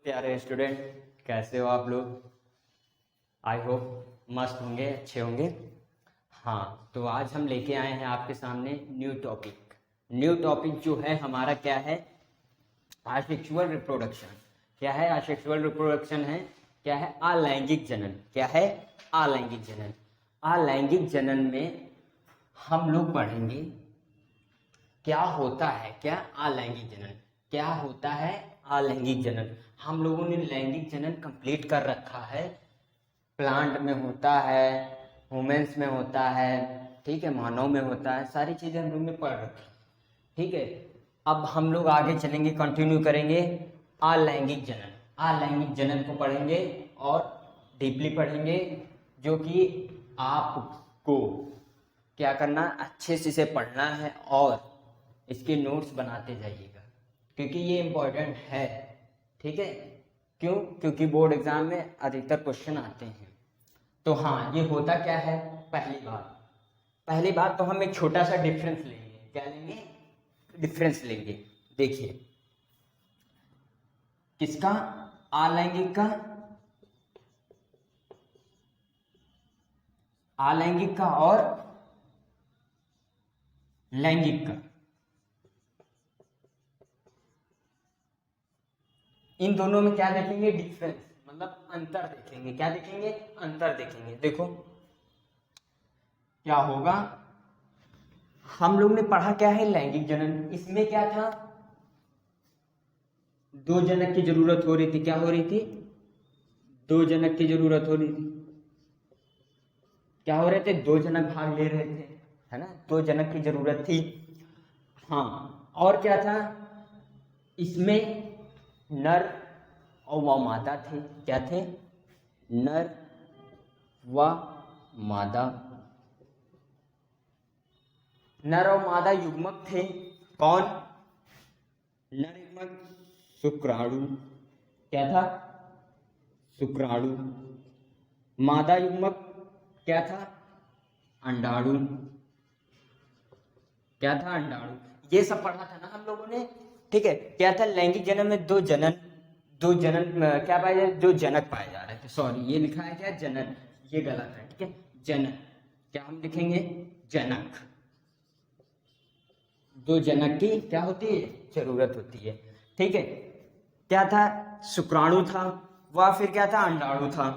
प्यारे स्टूडेंट, कैसे हो आप लोग? आई होप मस्त होंगे, अच्छे होंगे। हाँ, तो आज हम लेके आए हैं आपके सामने न्यू टॉपिक। न्यू टॉपिक जो है हमारा क्या है? Asexual reproduction. क्या है? असेक्सुअल रिप्रोडक्शन है। क्या है? अलैंगिक जनन। क्या है? अलैंगिक जनन। अलैंगिक जनन में हम लोग पढ़ेंगे क्या होता है। क्या? अलैंगिक जनन। क्या होता है? अलैंगिक जनन। हम लोगों ने लैंगिक जनन कंप्लीट कर रखा है। प्लांट में होता है, वुमेन्स में होता है, ठीक है, मानव में होता है, सारी चीजें हम लोग ने पढ़ रखी। ठीक है, अब हम लोग आगे चलेंगे, कंटिन्यू करेंगे अलैंगिक जनन। अलैंगिक जनन को पढ़ेंगे और डीपली पढ़ेंगे, जो कि आपको क्या करना, अच्छे से इसे पढ़ना है और इसके नोट्स बनाते जाइएगा, क्योंकि ये इम्पोर्टेंट है। ठीक है, क्यों? क्योंकि बोर्ड एग्जाम में अधिकतर क्वेश्चन आते हैं। तो हाँ, ये होता क्या है? पहली बात तो हम एक छोटा सा डिफरेंस लेंगे। क्या लेंगे? डिफरेंस लेंगे। देखिए, किसका? अलैंगिक का। अलैंगिक का और लैंगिक का। इन दोनों में क्या देखेंगे? डिफरेंस, मतलब अंतर देखेंगे। क्या देखेंगे? अंतर देखेंगे। देखो क्या होगा। हम लोग ने पढ़ा क्या है? लैंगिक जनन। इसमें क्या था? दो जनक की जरूरत हो रही थी। क्या हो रही थी? दो जनक की जरूरत हो रही थी। क्या हो रहे थे? दो जनक भाग ले रहे थे, है ना? दो जनक की जरूरत थी। हाँ, और क्या था? इसमें नर और व मादा थे। क्या थे? नर व मादा। नर और मादा युग्मक थे। कौन? नर युग्मक शुक्राणु। क्या था? शुक्राणु। मादा युग्मक क्या था? अंडाणु। क्या था? अंडाणु। ये सब पढ़ा था ना हम लोगों ने। ठीक है, क्या था? लैंगिक जनन में दो जनन क्या पाए जाए? दो जनक पाए जा रहे थे। सॉरी, ये लिखा है क्या? जनन। ये गलत है। ठीक है, जनन। क्या हम लिखेंगे? जनक। दो जनक की क्या होती है? जरूरत होती है। ठीक है, क्या था? शुक्राणु था, वह फिर क्या था? अंडाणु था।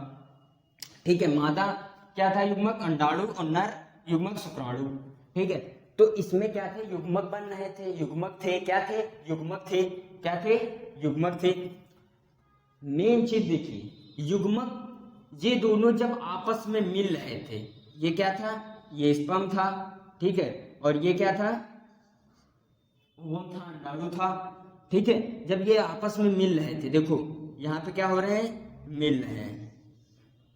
ठीक है, मादा क्या था? युग्मक अंडाणु और नर युग्मक शुक्राणु। ठीक है, तो इसमें क्या थे? युग्मक बन रहे थे, युग्मक थे। क्या थे? युग्मक थे। क्या थे? युग्मक थे। मेन चीज देखिए, युग्मक ये दोनों जब आपस में मिल रहे थे, ये क्या था? ये स्पर्म था। ठीक है, और ये क्या था? ओवम था, अंडाणु था। ठीक है, जब ये आपस में मिल रहे थे, देखो यहाँ पे क्या हो रहे हैं? मिल रहे हैं।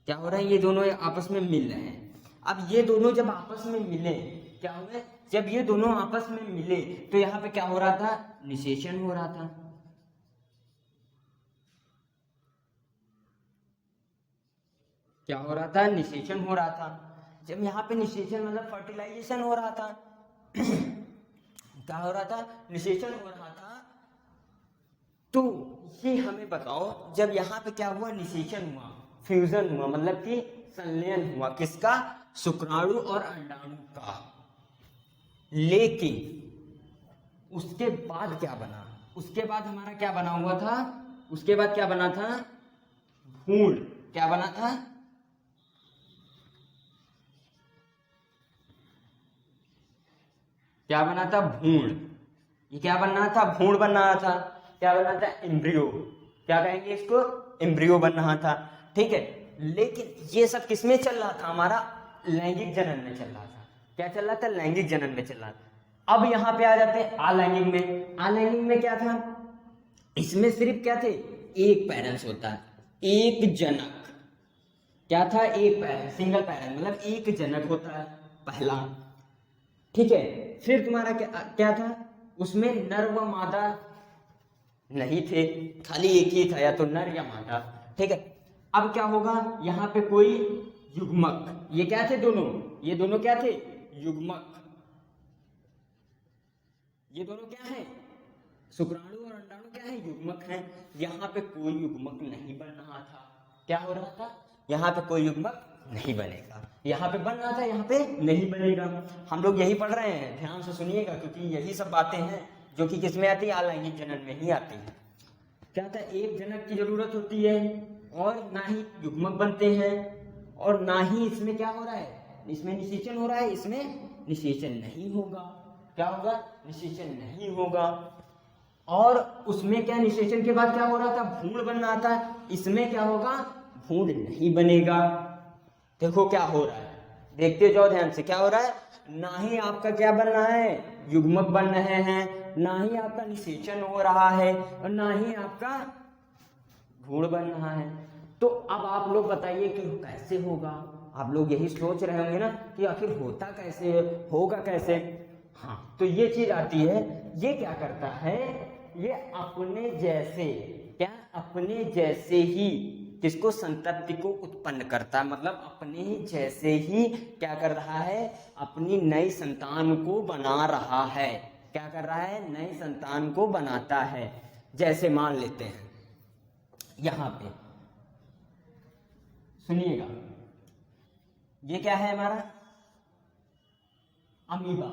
क्या हो रहा है? ये दोनों आपस में मिल रहे हैं। अब ये दोनों जब आपस में मिले, क्या हुआ? जब ये दोनों आपस में मिले तो यहाँ पे क्या हो रहा था? निषेचन हो रहा था। क्या हो रहा था? निषेचन हो रहा था। जब यहाँ पे निषेचन मतलब फर्टिलाइजेशन हो रहा था क्या हो रहा था? निषेचन हो रहा था। तो ये हमें बताओ, जब यहाँ पे क्या हुआ? निषेचन हुआ, फ्यूजन हुआ, मतलब कि संलयन हुआ। किसका? शुक्राणु और अंडाणु का। लेकिन उसके बाद क्या बना? उसके बाद हमारा क्या बना हुआ था? उसके बाद क्या बना था? भ्रूण। क्या बना था? क्या बना था? भ्रूण। ये क्या बनना था? भ्रूण बन रहा था। क्या बनना था? एम्ब्रियो। क्या कहेंगे इसको? एम्ब्रियो बन रहा था। ठीक है, लेकिन ये सब किसमें चल रहा था? हमारा लैंगिक जनन में चल रहा था। क्या चल रहा था? लैंगिक जनन में चल रहा था। अब यहाँ पे आ जाते हैं अलैंगिक में। अलैंगिक में क्या था? इसमें सिर्फ क्या थे? एक पेरेंट्स होता है, एक जनक। क्या था? एक पेरेंट, सिंगल पेरेंट, मतलब एक जनक होता है, पहला। ठीक है, फिर तुम्हारा क्या क्या था? उसमें नर व मादा नहीं थे, खाली एक ही था, या तो नर या मादा। ठीक है, अब क्या होगा? यहाँ पे कोई युग्मक, ये क्या थे? दोनों, ये दोनों क्या थे? युग्मक। ये दोनों क्या है? शुक्राणु और अंडाणु क्या है, युग्मक हैं। यहाँ पे कोई युग्मक नहीं बन रहा था। क्या हो रहा था, यहाँ पे कोई युग्मक नहीं बनेगा, यहाँ पे बन रहा था, यहाँ पे नहीं बनेगा। हम लोग यही पढ़ रहे हैं, ध्यान से सुनिएगा, क्योंकि यही सब बातें हैं जो कि किसमें आती है, अलैंगिक जनन में ही आती है। क्या होता है, एक जनक की जरूरत होती है और ना ही युग्मक बनते हैं और ना ही इसमें क्या हो रहा है, इसमें निषेचन हो रहा है, इसमें निषेचन नहीं होगा। क्या होगा, निषेचन नहीं होगा। और उसमें क्या, निषेचन के बाद क्या हो रहा था, भ्रूण बन रहा था, इसमें क्या होगा, भ्रूण नहीं बनेगा। देखो क्या हो रहा है, देखते जाओ ध्यान से, क्या हो रहा है, ना ही आपका क्या बन रहा है, युग्मक बन रहे हैं, ना ही आपका निषेचन हो रहा है और ना ही आपका भ्रूण बन रहा है। तो अब आप लोग बताइए कि कैसे होगा। आप लोग यही सोच रहे होंगे ना कि आखिर होता कैसे, होगा कैसे। हाँ, तो ये चीज आती है, ये क्या करता है, ये अपने जैसे, क्या, अपने जैसे ही किसको, संतति को उत्पन्न करता है। मतलब अपने जैसे ही क्या कर रहा है, अपनी नई संतान को बना रहा है। क्या कर रहा है, नई संतान को बनाता है। जैसे मान लेते हैं यहां पे, सुनिएगा, ये क्या है हमारा, अमीबा।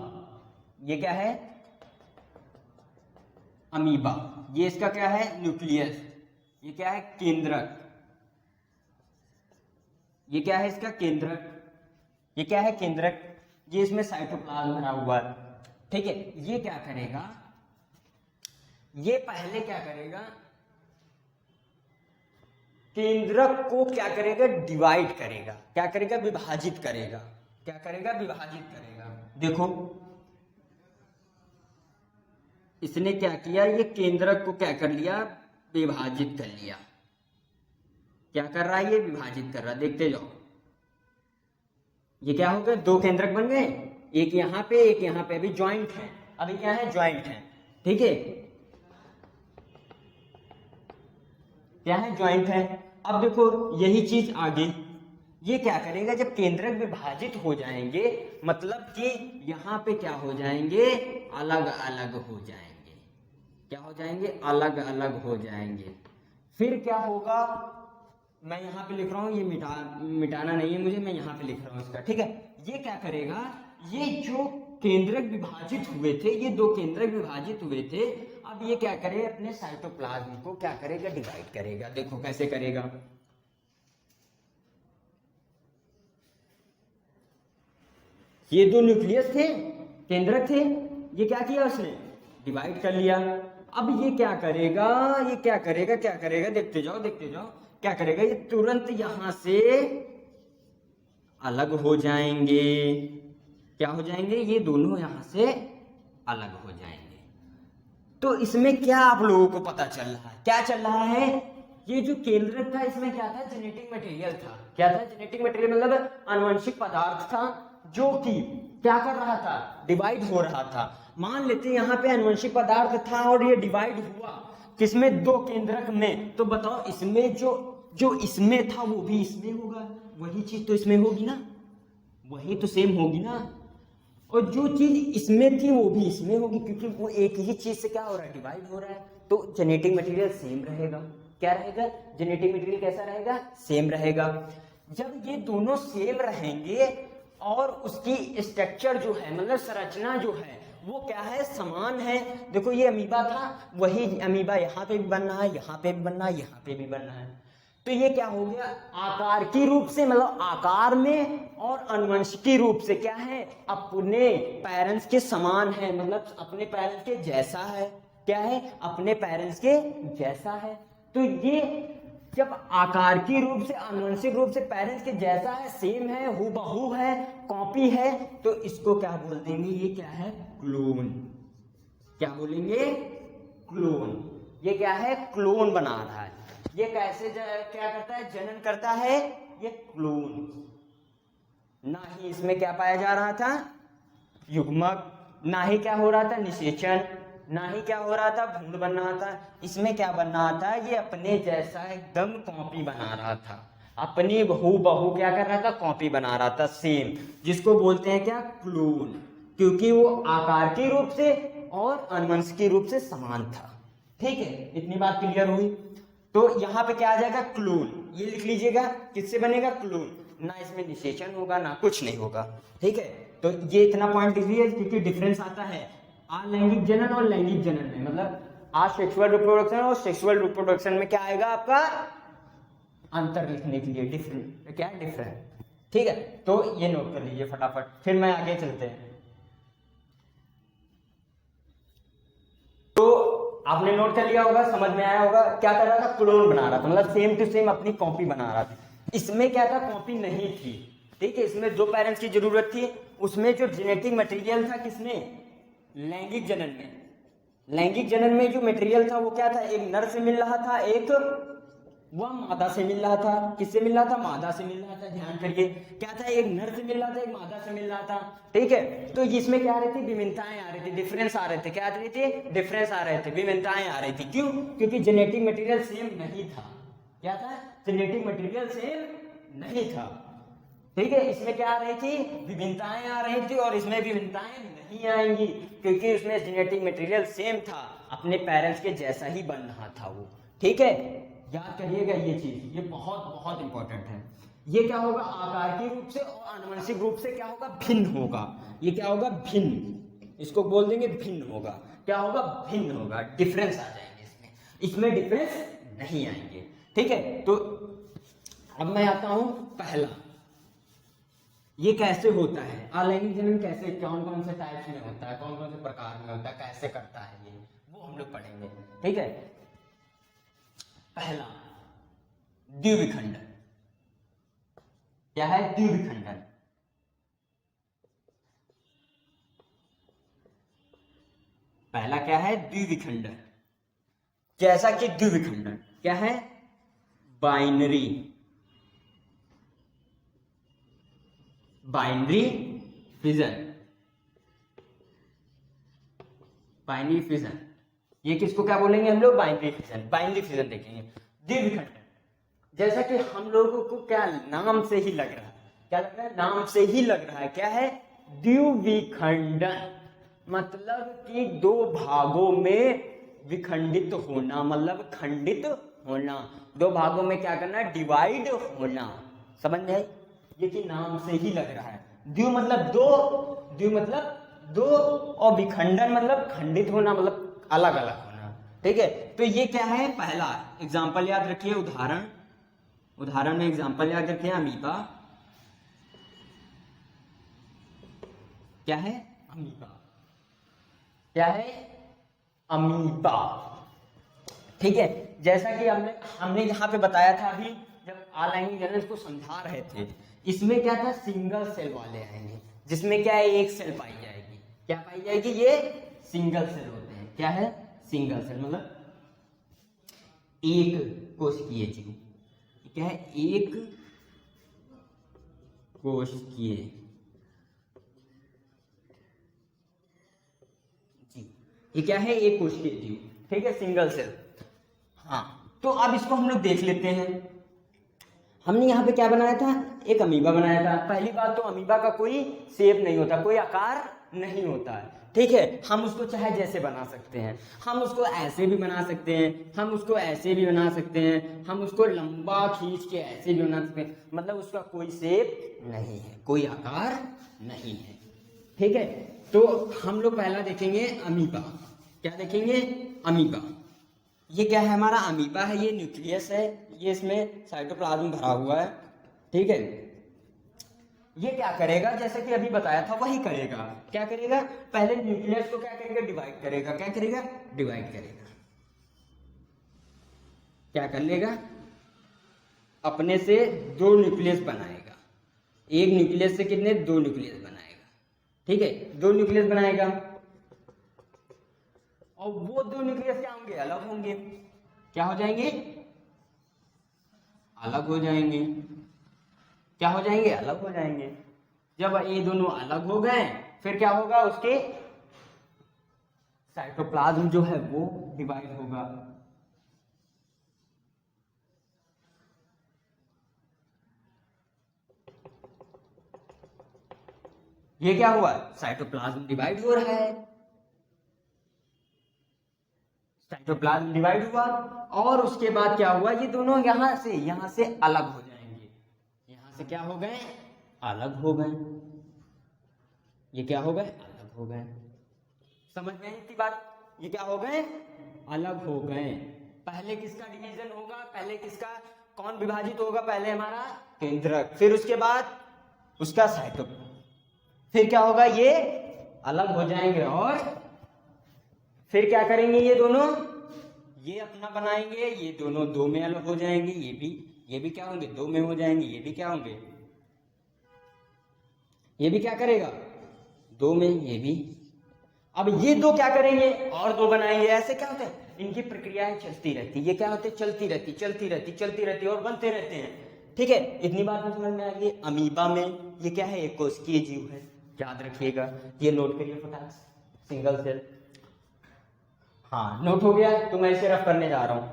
ये क्या है, अमीबा। ये इसका क्या है, न्यूक्लियस। ये क्या है, केंद्रक। ये क्या है, इसका केंद्रक। ये क्या है, केंद्रक। ये इसमें साइटोप्लाज्म भरा हुआ है। ठीक है, ये क्या करेगा, ये पहले क्या करेगा, केंद्रक को क्या करेगा, डिवाइड करेगा। क्या करेगा, विभाजित करेगा। क्या करेगा, विभाजित करेगा। देखो इसने क्या किया, ये केंद्रक को क्या कर लिया, विभाजित कर लिया। क्या कर रहा है, ये विभाजित कर रहा है। देखते जाओ, ये क्या हो गए, दो केंद्रक बन गए, एक यहाँ पे एक यहाँ पे, अभी ज्वाइंट है, अभी क्या है, ज्वाइंट है। ठीक है, क्या है, ज्वाइंट है। अब देखो यही चीज आगे, ये क्या करेगा, जब केंद्रक विभाजित हो जाएंगे, मतलब कि यहाँ पे क्या हो जाएंगे, अलग अलग हो जाएंगे। क्या हो जाएंगे, अलग अलग हो जाएंगे। फिर क्या होगा, मैं यहाँ पे लिख रहा हूँ, ये मिटाना नहीं है मुझे, मैं यहाँ पे लिख रहा हूँ इसका। ठीक है, ये क्या करेगा, ये जो केंद्रक विभाजित हुए थे, ये दो केंद्रक विभाजित हुए थे, अब ये क्या करे, अपने साइटोप्लाज्म को क्या करेगा, डिवाइड करेगा। देखो कैसे करेगा, ये दो न्यूक्लियस थे, केंद्रक थे, ये क्या किया उसने, डिवाइड कर लिया। अब ये क्या करेगा, ये क्या करेगा, क्या करेगा, देखते जाओ देखते जाओ, क्या करेगा, ये तुरंत यहां से अलग हो जाएंगे। क्या हो जाएंगे, ये दोनों यहां से अलग हो जाएंगे। तो इसमें क्या आप लोगों को पता चल रहा है, क्या चल रहा है, ये जो केंद्रक था इसमें क्या था, जेनेटिक मटेरियल था। क्या था, जेनेटिक मटेरियल मतलब आनुवंशिक पदार्थ था, जो कि क्या कर रहा था, डिवाइड हो रहा था। मान लेते हैं यहाँ पे आनुवंशिक पदार्थ था और ये डिवाइड हुआ किसमें, दो केंद्रक में। तो बताओ इसमें जो इसमें था वो भी इसमें होगा, वही चीज तो इसमें होगी ना, वही तो सेम होगी ना। और जो चीज इसमें थी वो भी इसमें होगी, क्योंकि वो एक ही चीज से क्या हो रहा है, डिवाइड हो रहा है। तो जेनेटिक मटेरियल सेम रहेगा। क्या रहेगा, जेनेटिक मटेरियल कैसा रहेगा, सेम रहेगा। जब ये दोनों सेम रहेंगे और उसकी स्ट्रक्चर जो है, मतलब संरचना जो है, वो क्या है, समान है। देखो ये अमीबा था, वही अमीबा यहाँ पे भी बन रहा है, यहाँ पे भी बन रहा है, यहाँ पे भी बन रहा है। तो ये क्या हो गया, आकार की रूप से, मतलब आकार में और अनुवंशिकी रूप से क्या है, अपने पेरेंट्स के समान है, मतलब अपने पेरेंट्स के जैसा है। क्या है, अपने पेरेंट्स के जैसा है। तो ये जब आकार की रूप से, आनुवंशिक रूप से पेरेंट्स के जैसा है, सेम है, हूबहू है, कॉपी है, तो इसको क्या बोल देंगे, ये क्या है, क्लोन। क्या बोलेंगे, क्लोन। ये क्या है, क्लोन बना रहा है। ये कैसे क्या करता है, जनन करता है, ये क्लोन। ना ही इसमें क्या पाया जा रहा था, युग्मक, ना ही क्या हो रहा था, निषेचन, ना ही क्या हो रहा था, भ्रूण बन रहा था। इसमें क्या बन रहा था, ये अपने जैसा एकदम कॉपी बना रहा था, अपनी हूबहू क्या कर रहा था, कॉपी बना रहा था, सेम, जिसको बोलते हैं क्या, क्लोन, क्योंकि वो आकार के रूप से और अनुवंशिकी रूप से समान था। ठीक है, इतनी बात क्लियर हुई। तो यहाँ पे क्या आ जाएगा, क्लोन, ये लिख लीजिएगा, किससे बनेगा, क्लोन, ना इसमें निषेचन होगा ना कुछ नहीं होगा, ठीक है। तो ये इतना पॉइंट इसलिए क्योंकि डिफरेंस आता है अलैंगिक जनन और लैंगिक जनन में, मतलब असेक्सुअल रिप्रोडक्शन और सेक्सुअल रिप्रोडक्शन में क्या आएगा आपका अंतर लिखने के लिए, डिफरेंट, क्या डिफरेंट, ठीक है। तो ये नोट कर लीजिए फटाफट, फिर मैं आगे चलते हैं। तो आपने नोट कर लिया होगा, समझ में आया होगा, क्या कर रहा था, क्लोन बना रहा था, मतलब सेम टू सेम अपनी कॉपी बना रहा था। इसमें क्या था, कॉपी नहीं थी, ठीक है, इसमें दो पेरेंट्स की जरूरत थी, उसमें जो जेनेटिक मटेरियल था किसमें, लैंगिक जनन में, लैंगिक जनन में जो मटेरियल था वो क्या था, एक नर से मिल रहा था, एक वह मादा से मिल रहा था, किससे मिल रहा था, मादा से मिल रहा था, ध्यान करिए, क्या था, एक नर से मिल रहा था, एक मादा से मिल रहा था, ठीक है। तो इसमें क्या आ रही थी, विभिन्नताएं आ रही थी, डिफरेंस आ रहे थे, क्या आ रही थी, डिफरेंस आ रहे थे, विभिन्नताएं आ रही थी, क्यों, क्योंकि जेनेटिक मटेरियल सेम नहीं था, क्या था, जेनेटिक मटेरियल सेम नहीं था, ठीक है। इसमें क्या आ रही थी, विभिन्नताएं आ रही थी, और इसमें विभिन्नताएं नहीं आएंगी क्योंकि उसमें जेनेटिक मटेरियल सेम था, अपने पेरेंट्स के जैसा ही बन रहा था वो, ठीक है। याद करिएगा ये चीज, ये बहुत बहुत इंपॉर्टेंट है। ये क्या होगा, आकार के रूप से और आनुवंशिक रूप से क्या होगा, भिन्न होगा, ये क्या होगा, भिन्न, इसको बोल देंगे भिन्न होगा, क्या होगा, भिन्न होगा, डिफरेंस आ जाएंगे इसमें, इसमें डिफरेंस नहीं आएंगे, ठीक है। तो अब मैं आता हूं पहला, ये कैसे होता है, अलैंगिक जनन कैसे, कौन कौन से टाइप्स में होता है, कौन कौन से प्रकार में होता है, कैसे करता है ये, वो हम लोग पढ़ेंगे, ठीक है। पहला द्विविखंडन, क्या है, द्विविखंडन, पहला क्या है, द्विविखंडन, जैसा कि द्विविखंडन क्या है, binary, binary fission, binary fission, ये किसको क्या बोलेंगे हम लोग, बाइनरी फिजन, बाइनरी फिजन देखेंगे। द्विविखंडन, जैसा कि हम लोगों को क्या नाम से ही लग रहा है, क्या लग रहा है, नाम से ही लग रहा है, क्या है, द्विविखंडन, मतलब कि दो भागों में विखंडित होना, मतलब खंडित होना, दो भागों में क्या करना, डिवाइड होना, समझ में आई, ये कि नाम से ही लग रहा है, द्वि मतलब दो, द्वि मतलब दो, और विखंडन मतलब खंडित होना, मतलब अलग अलग होना, ठीक है। तो ये क्या है, पहला एग्जाम्पल याद रखिए, उदाहरण, उदाहरण में एग्जाम्पल याद रखिए, अमीबा, क्या है, अमीबा, क्या है, अमीबा, ठीक है। जैसा कि हमने हमने यहाँ पे बताया था अभी जब अलैंगिक जनन को समझा रहे थे, इसमें क्या था, सिंगल सेल वाले आएंगे, जिसमें क्या है, एक सेल पाई जाएगी, क्या पाई जाएगी, ये सिंगल सेल होते हैं, क्या है, सिंगल सेल, मतलब एक कोशिकीय जीव, क्या है, एक कोशिकीय जीव, ये क्या है, एक कोशिकीय जीव, ठीक है, सिंगल सेल। हाँ, तो अब इसको हम लोग देख लेते हैं, हमने यहाँ पे क्या बनाया था, एक अमीबा बनाया था। पहली बात तो अमीबा का कोई शेप नहीं होता, कोई आकार नहीं होता है, ठीक है। हम उसको चाहे जैसे बना सकते हैं, हम उसको ऐसे भी बना सकते हैं, हम उसको ऐसे भी बना सकते हैं, हम उसको लंबा खींच के ऐसे भी बना सकते हैं, मतलब उसका कोई शेप नहीं है, कोई आकार नहीं है, ठीक है। तो हम लोग पहला देखेंगे अमीबा, क्या देखेंगे, अमीबा, ये क्या है, हमारा अमीबा है, ये न्यूक्लियस है, ये इसमें साइटोप्लाज्म भरा हुआ है, ठीक है। ये क्या करेगा, जैसे कि अभी बताया था वही करेगा, क्या करेगा, पहले न्यूक्लियस को क्या करेगा, डिवाइड करेगा, क्या करेगा, डिवाइड करेगा, क्या कर लेगा, अपने से दो न्यूक्लियस बनाएगा, एक न्यूक्लियस से कितने, दो न्यूक्लियस बनाएगा, ठीक है, दो न्यूक्लियस बनाएगा, और वो दो न्यूक्लियस क्या होंगे, अलग होंगे, क्या हो जाएंगे, अलग हो जाएंगे, क्या हो जाएंगे, अलग हो जाएंगे। जब ये दोनों अलग हो गए फिर क्या होगा, उसके साइटोप्लाज्म जो है वो डिवाइड होगा, ये क्या हुआ, साइटोप्लाज्म डिवाइड हो रहा है, साइटोप्लाज्म डिवाइड हुआ और उसके बाद क्या हुआ, ये दोनों यहाँ से अलग हो जाएंगे, यहाँ से क्या हो गए, अलग हो गए, ये क्या हो गए, अलग हो गए। समझ में आई इतनी बात, ये क्या हो गए, अलग हो गए। पहले किसका डिवीजन होगा, पहले किसका, कौन विभाजित होगा, पहले हमारा केंद्रक, फिर उसके बाद उसका साइटोप्लाज्म, फिर क्या होगा, ये अलग हो जाएंगे और फिर क्या करेंगे, ये दोनों ये अपना बनाएंगे, ये दोनों दो में अलग हो जाएंगे, ये भी क्या होंगे, दो में हो जाएंगे, ये भी क्या होंगे, ये भी क्या करेगा, दो में, ये भी। अब ये दो क्या करेंगे, और दो बनाएंगे, ऐसे क्या होता है, इनकी प्रक्रियाएं चलती रहती, ये क्या होते, चलती रहती और बनते रहते हैं। ठीक है, इतनी बात में समझ में आ गई। अमीबा में ये क्या है, एक कोशिकीय जीव है, याद रखिएगा, ये नोट करिए फटाक से, सिंगल सेल। हाँ नोट हो गया, तो मैं इसे रफ करने जा रहा हूं।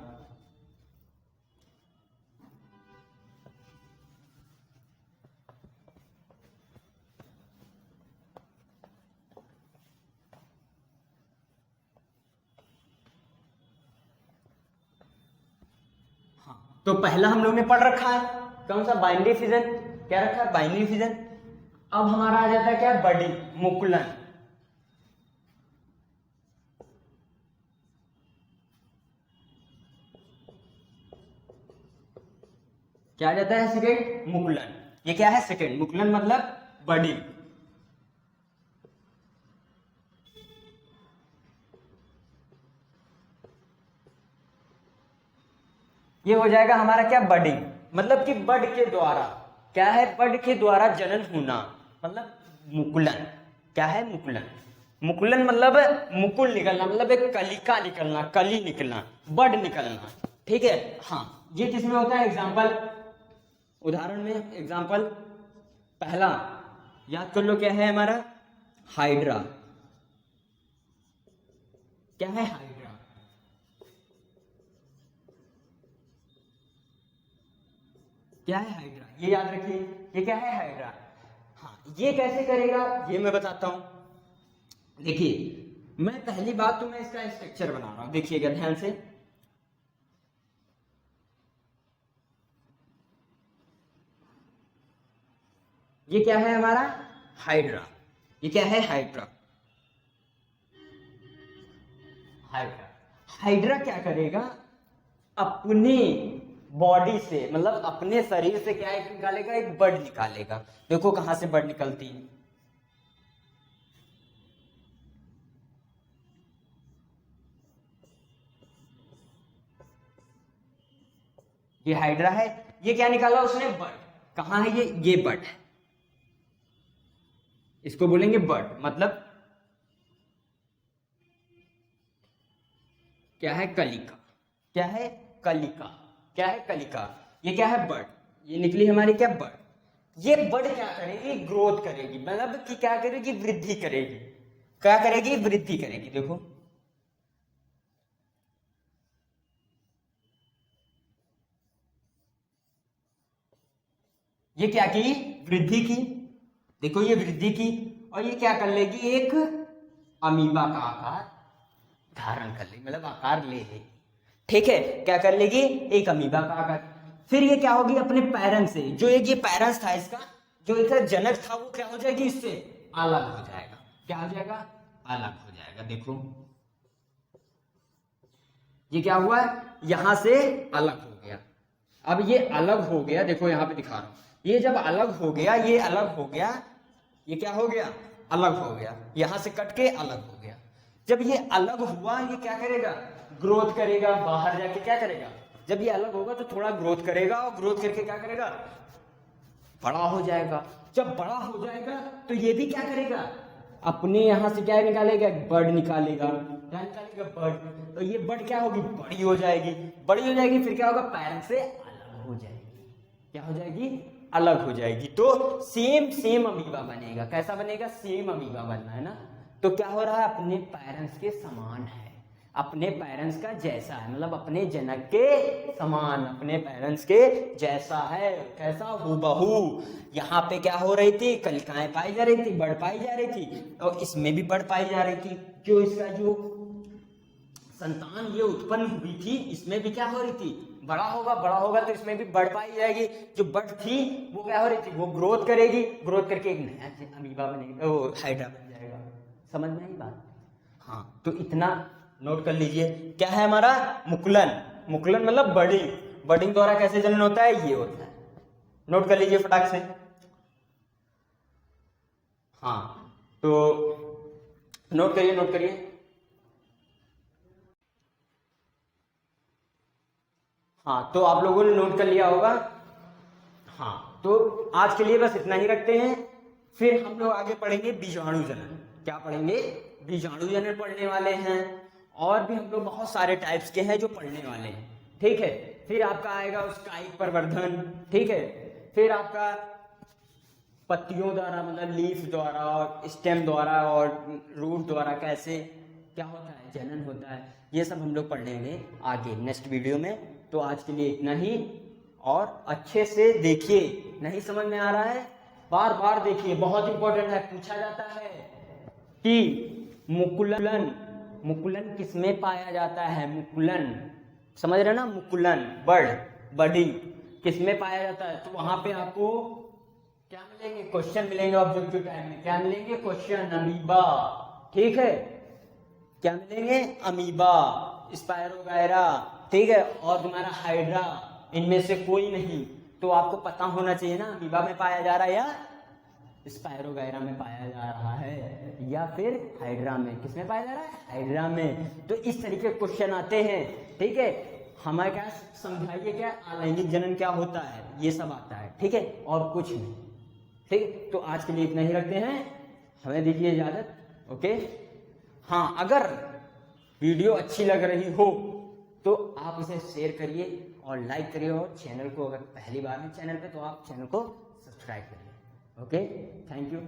हाँ, तो पहला हम लोग ने पढ़ रखा है कौन सा, बाइनरी फिजन, क्या रखा है, बाइनरी फिजन। अब हमारा आ जाता है क्या, बडी, मुकुलन। क्या आ जाता है, सेकेंड मुकुलन। ये क्या है, सेकेंड मुकुलन मतलब बडी। ये हो जाएगा हमारा क्या, बडिंग, मतलब कि बड के द्वारा, क्या है, बड के द्वारा जनन होना, मतलब मुकुलन। क्या है, मुकुलन, मुकुलन मतलब मुकुल निकलना, मतलब एक कलिका निकलना, कली निकलना, बड निकलना। ठीक है, हाँ, ये किसमें होता है, एग्जाम्पल, उदाहरण में एग्जाम्पल, पहला याद कर लो, क्या है हमारा, हाइड्रा। क्या है, हाइड्रा, क्या है, हाइड्रा, ये याद रखिए, ये क्या है, हाइड्रा। हाँ, ये कैसे करेगा, ये मैं बताता हूं। देखिए, मैं पहली बात तो मैं इसका स्ट्रक्चर बना रहा हूं, देखिएगा ध्यान से। ये क्या है हमारा, हाइड्रा, ये क्या है, हाइड्रा। हाइड्रा, हाइड्रा क्या करेगा, अपने बॉडी से, मतलब अपने शरीर से क्या एक निकालेगा, एक बड निकालेगा। देखो कहां से बड निकलती है, ये हाइड्रा है, ये क्या निकाला उसने, बड। कहां है ये बड है, इसको बोलेंगे बड, मतलब क्या है, कलिका। क्या है, कलिका, क्या है, कलिका। ये क्या है, बड, ये निकली हमारी क्या, बड। ये बड क्या करेगी, ग्रोथ करेगी, मतलब कि क्या करेगी, वृद्धि करेगी। क्या करेगी, वृद्धि करेगी। देखो ये क्या की, वृद्धि की। देखो ये वृद्धि की, और ये क्या कर लेगी, एक अमीबा का आकार धारण कर लेगी, मतलब आकार ले लेगी। ठीक है, क्या कर लेगी, एक अमीबा का आकार। फिर ये क्या होगी, अपने पेरेंट्स से, जो एक ये पेरेंट्स था इसका, जो इसका जनक था, वो क्या हो जाएगी, इससे अलग हो जाएगा। क्या हो जाएगा, अलग हो जाएगा। देखो ये क्या हुआ, यहां से अलग हो गया। अब ये अलग हो गया, देखो यहां पे दिखा रहा हूं, ये जब अलग हो गया, ये अलग हो गया, ये क्या हो गया, अलग हो गया, यहां से कट के अलग हो गया। जब ये अलग हुआ, ये क्या करेगा, ग्रोथ करेगा, बाहर जाके क्या करेगा, जब ये अलग होगा तो थोड़ा ग्रोथ करेगा, और ग्रोथ करके क्या करेगा, बड़ा हो जाएगा। जब बड़ा हो जाएगा तो ये भी क्या करेगा, अपने यहां से क्या निकालेगा, बर्ड निकालेगा। क्या निकालेगा, बर्ड। तो ये बर्ड क्या होगी, बड़ी हो जाएगी। बड़ी हो जाएगी, फिर क्या होगा, पैरेंट से अलग हो जाएगी। क्या हो जाएगी, अलग हो जाएगी। तो सेम अमीबा बनेगा। कैसा बनेगा, सेम अमीबा बनना है ना। तो क्या हो रहा है, अपने पेरेंट्स के समान है, अपने पेरेंट्स का जैसा है, मतलब अपने जनक के समान, अपने पेरेंट्स के जैसा है। कैसा, हूबहू। यहाँ पे क्या हो रही थी, कलिकाएं पाई जा रही थी, बढ़ पाई जा रही थी, और इसमें भी बढ़ पाई जा रही थी। जो इसका जो संतान ये उत्पन्न हुई थी, इसमें भी क्या हो रही थी, बड़ा होगा तो इसमें भी बढ़ पाई जाएगी। जो बढ़ थी वो क्या हो रही थी, वो ग्रोथ करेगी, ग्रोथ करके एक नया अमीबा बनेगा, वो हाइड्रा बन जाएगा। समझ में आई बात? हाँ, तो इतना नोट कर लीजिए। क्या है हमारा मुकुलन, मुकुलन मतलब बर्डिंग, बर्डिंग द्वारा कैसे जनन होता है, ये होता है। नोट कर लीजिए फटाक से। हाँ, तो नोट करिए। हाँ, तो आप लोगों ने नोट कर लिया होगा। हाँ, तो आज के लिए बस इतना ही रखते हैं, फिर हम लोग आगे पढ़ेंगे बीजाणु जनन। क्या पढ़ेंगे, बीजाणु जनन पढ़ने वाले हैं, और भी हम लोग बहुत सारे टाइप्स के हैं जो पढ़ने वाले हैं, ठीक है। फिर आपका आएगा उसका कायिक प्रवर्धन, ठीक है। फिर आपका पत्तियों द्वारा मतलब लीफ द्वारा और स्टेम द्वारा और रूट द्वारा कैसे क्या होता है, जनन होता है, ये सब हम लोग पढ़ेंगे आगे नेक्स्ट वीडियो में। तो आज के लिए इतना ही, और अच्छे से देखिए, नहीं समझ में आ रहा है बार बार देखिए, बहुत इंपॉर्टेंट है, पूछा जाता है कि मुकुलन, मुकुलन किसमें पाया जाता है, मुकुलन समझ रहे ना, मुकुलन बर्डिंग किसमें पाया जाता है। तो वहां पे आपको क्या मिलेंगे, क्वेश्चन मिलेंगे ऑब्जेक्टिव टाइम में, क्या मिलेंगे क्वेश्चन, अमीबा, ठीक है, क्या मिलेंगे, अमीबा, स्पायरोगायरा, ठीक है, और तुम्हारा हाइड्रा, इनमें से कोई नहीं। तो आपको पता होना चाहिए ना, अमीबा में पाया जा रहा है या स्पायरोगायरा में पाया जा रहा है, या फिर हाइड्रा में, किसमें पाया जा रहा है, हाइड्रा में। तो इस तरीके के क्वेश्चन आते हैं, ठीक है। हमारे क्या समझाइए, क्या अलैंगिक जनन क्या होता है, ये सब आता है, ठीक है, और कुछ नहीं, ठीक। तो आज के लिए इतना ही रखते हैं, हमें दीजिए इजाजत, ओके। हाँ, अगर वीडियो अच्छी लग रही हो तो आप इसे शेयर करिए और लाइक करिए, और चैनल को अगर पहली बार है चैनल पे तो आप चैनल को सब्सक्राइब करिए, ओके। Thank you.